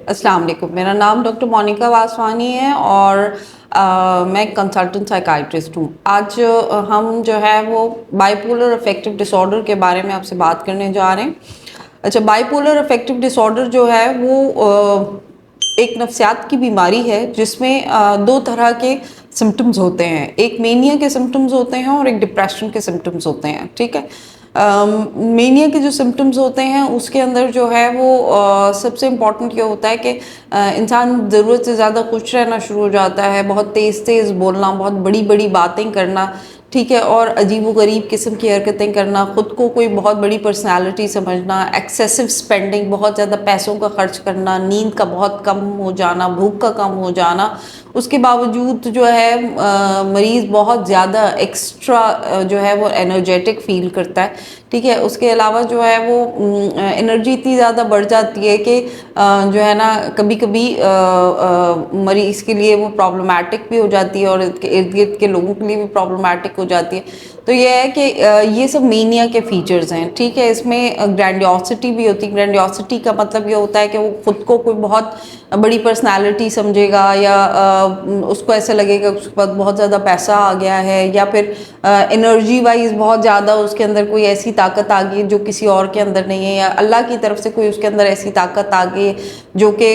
السلام علیکم، میرا نام ڈاکٹر مونیکا واسوانی ہے اور میں کنسلٹنٹ سائیکائٹرسٹ ہوں۔ آج ہم جو ہے وہ bipolar affective disorder کے بارے میں آپ سے بات کرنے جا رہے ہیں۔ اچھا، bipolar affective disorder جو ہے وہ ایک نفسیات کی بیماری ہے جس میں دو طرح کے سمٹمز ہوتے ہیں، ایک مینیا کے سمٹمز ہوتے ہیں اور ایک ڈپریشن کے سمٹمز ہوتے ہیں، ٹھیک ہے۔ مینیا کے جو سمٹمز ہوتے ہیں اس کے اندر جو ہے وہ سب سے امپورٹنٹ یہ ہوتا ہے کہ انسان ضرورت سے زیادہ خوش رہنا شروع ہو جاتا ہے، بہت تیز تیز بولنا، بہت بڑی بڑی باتیں کرنا، ٹھیک ہے، اور عجیب و غریب قسم کی حرکتیں کرنا، خود کو کوئی بہت بڑی پرسنالٹی سمجھنا، ایکسیسو سپینڈنگ، بہت زیادہ پیسوں کا خرچ کرنا، نیند کا بہت کم ہو جانا، بھوک کا کم ہو جانا۔ اس کے باوجود جو ہے مریض بہت زیادہ ایکسٹرا جو ہے وہ انرجیٹک فیل کرتا ہے، ٹھیک ہے۔ اس کے علاوہ جو ہے وہ انرجی اتنی زیادہ بڑھ جاتی ہے کہ جو ہے نا کبھی کبھی مریض کے لیے وہ پرابلمٹک بھی ہو جاتی ہے اور ارد گرد کے لوگوں کے لیے بھی پرابلمٹک ہو جاتی ہے۔ تو یہ ہے کہ یہ سب مینیا کے فیچرز ہیں، ٹھیک ہے۔ اس میں گرینڈیوسٹی بھی ہوتی ہے۔ گرینڈیوسٹی کا مطلب یہ ہوتا ہے کہ وہ خود کو کوئی بہت بڑی پرسنالٹی سمجھے گا، یا اس کو ایسا لگے گا اس کے پاس بہت زیادہ پیسہ آ گیا ہے، یا پھر انرجی وائز بہت زیادہ اس کے اندر کوئی ایسی طاقت آ گئی ہے جو کسی اور کے اندر نہیں ہے، یا اللہ کی طرف سے کوئی اس کے اندر ایسی طاقت آ گئی ہے جو کہ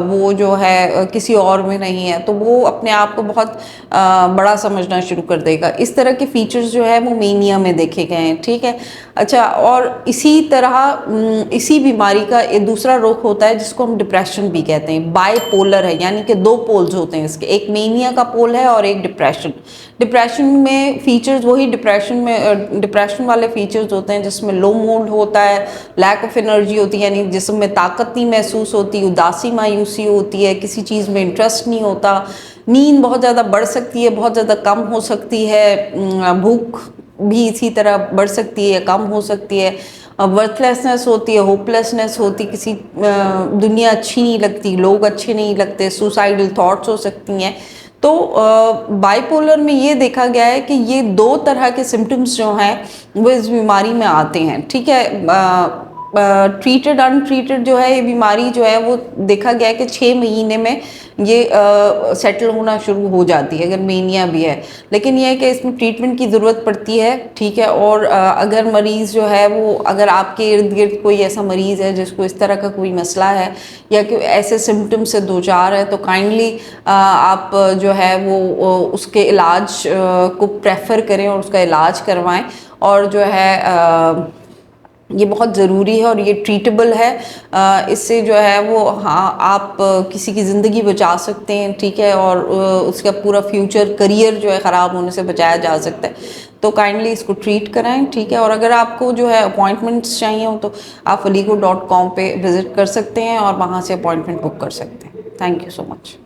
وہ جو ہے کسی اور میں نہیں ہے، تو وہ اپنے آپ کو بہت بڑا سمجھنا شروع کر دے گا۔ اس طرح کے فیچرز جو ہے وہ مینیا میں دیکھے گئے ہیں، ٹھیک ہے۔ اچھا، اور اسی طرح اسی بیماری کا ایک دوسرا رخ ہوتا ہے جس کو ہم ڈپریشن بھی کہتے ہیں۔ بائی پولر ہے، یعنی کہ دو پولز ہوتے ہیں اس کے، ایک مینیا کا پول ہے اور ایک ڈپریشن۔ ڈپریشن میں فیچرز وہی ڈپریشن والے فیچرز ہوتے ہیں جس میں لو موڈ ہوتا ہے، لیک آف انرجی ہوتی ہے، یعنی جسم میں طاقت نہیں محسوس ہوتی، اداسی مایوسی ہوتی ہے، کسی چیز میں انٹرسٹ نہیں ہوتا، نیند بہت زیادہ بڑھ سکتی ہے، بہت زیادہ کم ہو سکتی ہے، بھوک بھی اسی طرح بڑھ سکتی ہے، کم ہو سکتی ہے، ورتھ لیسنس ہوتی ہے، ہوپ لیسنس ہوتی، کسی دنیا اچھی نہیں لگتی، لوگ اچھے نہیں لگتے، سوسائڈل تھاٹس ہو سکتی ہیں۔ تو بائی پولر میں یہ دیکھا گیا ہے کہ یہ دو طرح کے سمٹمز جو ہیں وہ اس بیماری میں آتے ہیں، ٹھیک ہے۔ ٹریٹڈ ان ٹریٹڈ جو ہے یہ بیماری جو ہے وہ دیکھا گیا ہے کہ 6 مہینے میں یہ سیٹل ہونا شروع ہو جاتی ہے اگر مینیا بھی ہے، لیکن یہ ہے کہ اس میں ٹریٹمنٹ کی ضرورت پڑتی ہے، ٹھیک ہے۔ اور اگر مریض جو ہے وہ، اگر آپ کے ارد گرد کوئی ایسا مریض ہے جس کو اس طرح کا کوئی مسئلہ ہے یا کہ ایسے سمٹم سے دوچار ہے، تو کائنڈلی آپ جو ہے وہ اس کے علاج کو پریفر کریں اور اس کا علاج کروائیں، اور جو ہے یہ بہت ضروری ہے اور یہ ٹریٹبل ہے۔ اس سے جو ہے وہ ہاں آپ کسی کی زندگی بچا سکتے ہیں، ٹھیک ہے، اور اس کا پورا فیوچر کریئر جو ہے خراب ہونے سے بچایا جا سکتا ہے۔ تو کائنڈلی اس کو ٹریٹ کرائیں، ٹھیک ہے۔ اور اگر آپ کو جو ہے اپوائنٹمنٹس چاہیے ہوں تو آپ aligo.com پہ وزٹ کر سکتے ہیں اور وہاں سے اپوائنٹمنٹ بک کر سکتے ہیں۔ Thank you so much.